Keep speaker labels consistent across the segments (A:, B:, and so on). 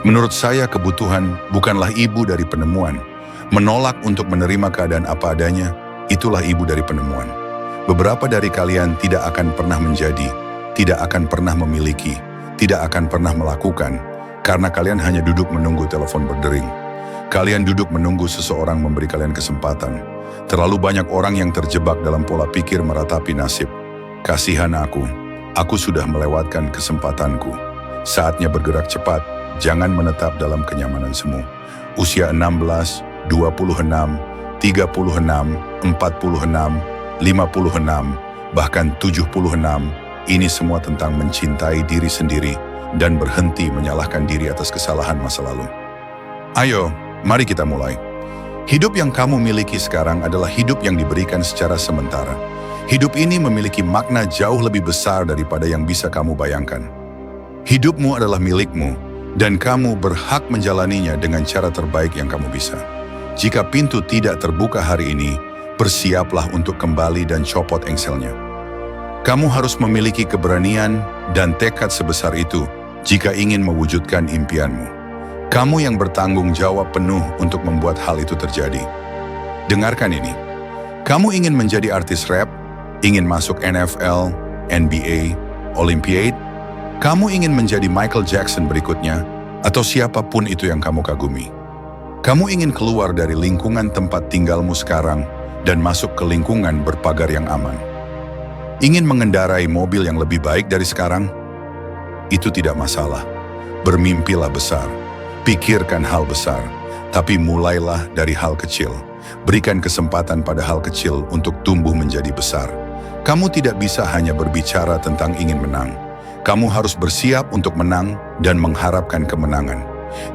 A: Menurut saya kebutuhan bukanlah ibu dari penemuan. Menolak untuk menerima keadaan apa adanya, itulah ibu dari penemuan. Beberapa dari kalian tidak akan pernah menjadi, tidak akan pernah memiliki, tidak akan pernah melakukan, karena kalian hanya duduk menunggu telepon berdering. Kalian duduk menunggu seseorang memberi kalian kesempatan. Terlalu banyak orang yang terjebak dalam pola pikir meratapi nasib. Kasihan aku sudah melewatkan kesempatanku. Saatnya bergerak cepat, jangan menetap dalam kenyamanan semu. Usia 16, 26, 36, 46, 56, bahkan 76, ini semua tentang mencintai diri sendiri dan berhenti menyalahkan diri atas kesalahan masa lalu. Ayo, mari kita mulai. Hidup yang kamu miliki sekarang adalah hidup yang diberikan secara sementara. Hidup ini memiliki makna jauh lebih besar daripada yang bisa kamu bayangkan. Hidupmu adalah milikmu, dan kamu berhak menjalaninya dengan cara terbaik yang kamu bisa. Jika pintu tidak terbuka hari ini, bersiaplah untuk kembali dan copot engselnya. Kamu harus memiliki keberanian dan tekad sebesar itu jika ingin mewujudkan impianmu. Kamu yang bertanggung jawab penuh untuk membuat hal itu terjadi. Dengarkan ini. Kamu ingin menjadi artis rap, ingin masuk NFL, NBA, Olympiade, kamu ingin menjadi Michael Jackson berikutnya, atau siapapun itu yang kamu kagumi. Kamu ingin keluar dari lingkungan tempat tinggalmu sekarang dan masuk ke lingkungan berpagar yang aman. Ingin mengendarai mobil yang lebih baik dari sekarang? Itu tidak masalah. Bermimpilah besar. Pikirkan hal besar, tapi mulailah dari hal kecil. Berikan kesempatan pada hal kecil untuk tumbuh menjadi besar. Kamu tidak bisa hanya berbicara tentang ingin menang. Kamu harus bersiap untuk menang dan mengharapkan kemenangan.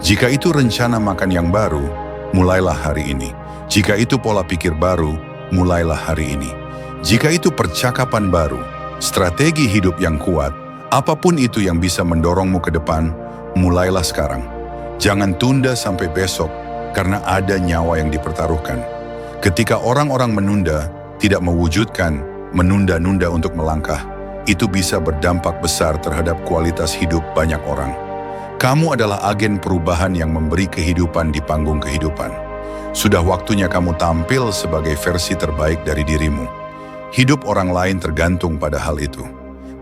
A: Jika itu rencana makan yang baru, mulailah hari ini. Jika itu pola pikir baru, mulailah hari ini. Jika itu percakapan baru, strategi hidup yang kuat, apapun itu yang bisa mendorongmu ke depan, mulailah sekarang. Jangan tunda sampai besok, karena ada nyawa yang dipertaruhkan. Ketika orang-orang menunda, tidak mewujudkan, menunda-nunda untuk melangkah, itu bisa berdampak besar terhadap kualitas hidup banyak orang. Kamu adalah agen perubahan yang memberi kehidupan di panggung kehidupan. Sudah waktunya kamu tampil sebagai versi terbaik dari dirimu. Hidup orang lain tergantung pada hal itu.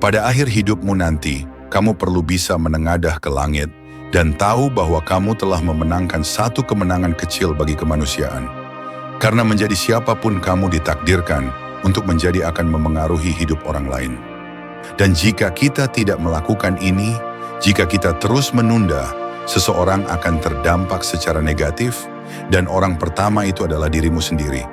A: Pada akhir hidupmu nanti, kamu perlu bisa menengadah ke langit dan tahu bahwa kamu telah memenangkan satu kemenangan kecil bagi kemanusiaan. Karena menjadi siapapun kamu ditakdirkan untuk menjadi akan memengaruhi hidup orang lain. Dan jika kita tidak melakukan ini, jika kita terus menunda, seseorang akan terdampak secara negatif, dan orang pertama itu adalah dirimu sendiri.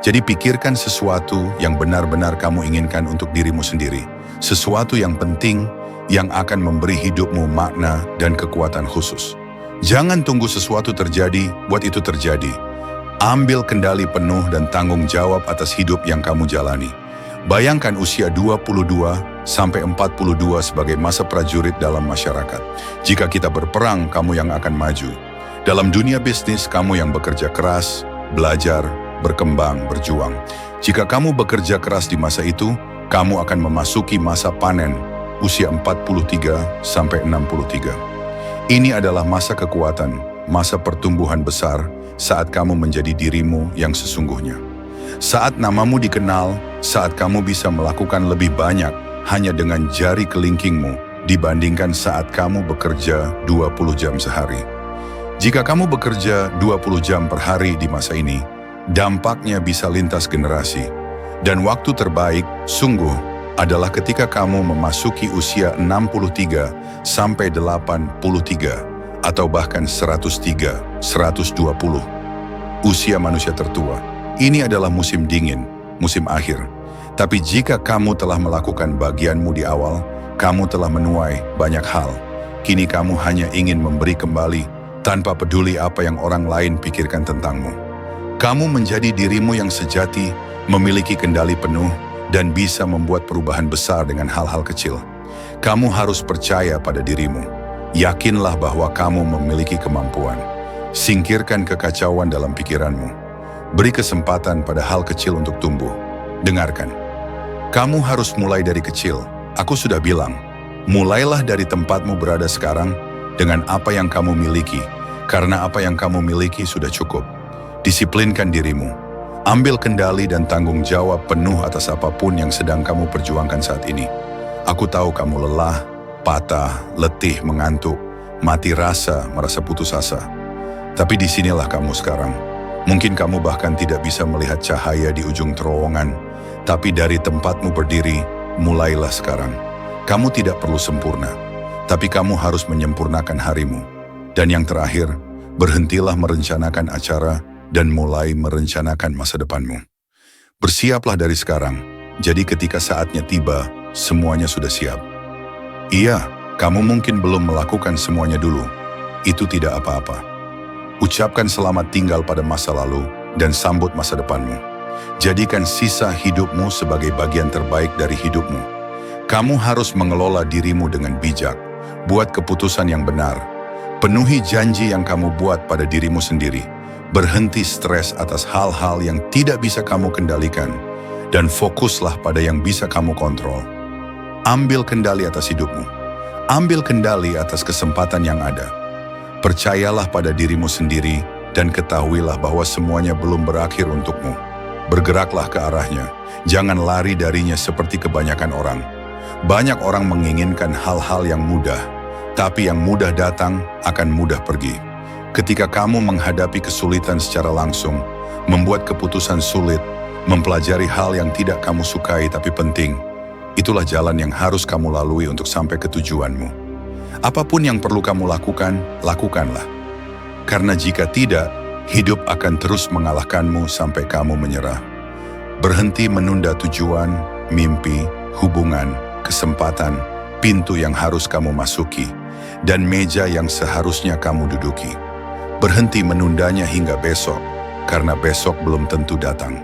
A: Jadi pikirkan sesuatu yang benar-benar kamu inginkan untuk dirimu sendiri. Sesuatu yang penting, yang akan memberi hidupmu makna dan kekuatan khusus. Jangan tunggu sesuatu terjadi, buat itu terjadi. Ambil kendali penuh dan tanggung jawab atas hidup yang kamu jalani. Bayangkan usia 22 sampai 42 sebagai masa prajurit dalam masyarakat. Jika kita berperang, kamu yang akan maju. Dalam dunia bisnis, kamu yang bekerja keras, belajar, berkembang, berjuang. Jika kamu bekerja keras di masa itu, kamu akan memasuki masa panen, usia 43 sampai 63. Ini adalah masa kekuatan, masa pertumbuhan besar saat kamu menjadi dirimu yang sesungguhnya. Saat namamu dikenal, saat kamu bisa melakukan lebih banyak hanya dengan jari kelingkingmu dibandingkan saat kamu bekerja 20 jam sehari. Jika kamu bekerja 20 jam per hari di masa ini, dampaknya bisa lintas generasi. Dan waktu terbaik, sungguh, adalah ketika kamu memasuki usia 63 sampai 83 atau bahkan 103, 120. Usia manusia tertua. Ini adalah musim dingin, musim akhir. Tapi jika kamu telah melakukan bagianmu di awal, kamu telah menuai banyak hal. Kini kamu hanya ingin memberi kembali tanpa peduli apa yang orang lain pikirkan tentangmu. Kamu menjadi dirimu yang sejati, memiliki kendali penuh, dan bisa membuat perubahan besar dengan hal-hal kecil. Kamu harus percaya pada dirimu. Yakinlah bahwa kamu memiliki kemampuan. Singkirkan kekacauan dalam pikiranmu. Beri kesempatan pada hal kecil untuk tumbuh. Dengarkan. Kamu harus mulai dari kecil. Aku sudah bilang, mulailah dari tempatmu berada sekarang, dengan apa yang kamu miliki, karena apa yang kamu miliki sudah cukup. Disiplinkan dirimu. Ambil kendali dan tanggung jawab penuh atas apapun yang sedang kamu perjuangkan saat ini. Aku tahu kamu lelah, patah, letih, mengantuk, mati rasa, merasa putus asa. Tapi disinilah kamu sekarang. Mungkin kamu bahkan tidak bisa melihat cahaya di ujung terowongan, tapi dari tempatmu berdiri, mulailah sekarang. Kamu tidak perlu sempurna, tapi kamu harus menyempurnakan harimu. Dan yang terakhir, berhentilah merencanakan acara dan mulai merencanakan masa depanmu. Bersiaplah dari sekarang, jadi ketika saatnya tiba, semuanya sudah siap. Iya, kamu mungkin belum melakukan semuanya dulu. Itu tidak apa-apa. Ucapkan selamat tinggal pada masa lalu dan sambut masa depanmu. Jadikan sisa hidupmu sebagai bagian terbaik dari hidupmu. Kamu harus mengelola dirimu dengan bijak, buat keputusan yang benar, penuhi janji yang kamu buat pada dirimu sendiri, berhenti stres atas hal-hal yang tidak bisa kamu kendalikan, dan fokuslah pada yang bisa kamu kontrol. Ambil kendali atas hidupmu. Ambil kendali atas kesempatan yang ada. Percayalah pada dirimu sendiri dan ketahuilah bahwa semuanya belum berakhir untukmu. Bergeraklah ke arahnya. Jangan lari darinya seperti kebanyakan orang. Banyak orang menginginkan hal-hal yang mudah, tapi yang mudah datang akan mudah pergi. Ketika kamu menghadapi kesulitan secara langsung, membuat keputusan sulit, mempelajari hal yang tidak kamu sukai tapi penting, itulah jalan yang harus kamu lalui untuk sampai ke tujuanmu. Apapun yang perlu kamu lakukan, lakukanlah. Karena jika tidak, hidup akan terus mengalahkanmu sampai kamu menyerah. Berhenti menunda tujuan, mimpi, hubungan, kesempatan, pintu yang harus kamu masuki, dan meja yang seharusnya kamu duduki. Berhenti menundanya hingga besok, karena besok belum tentu datang.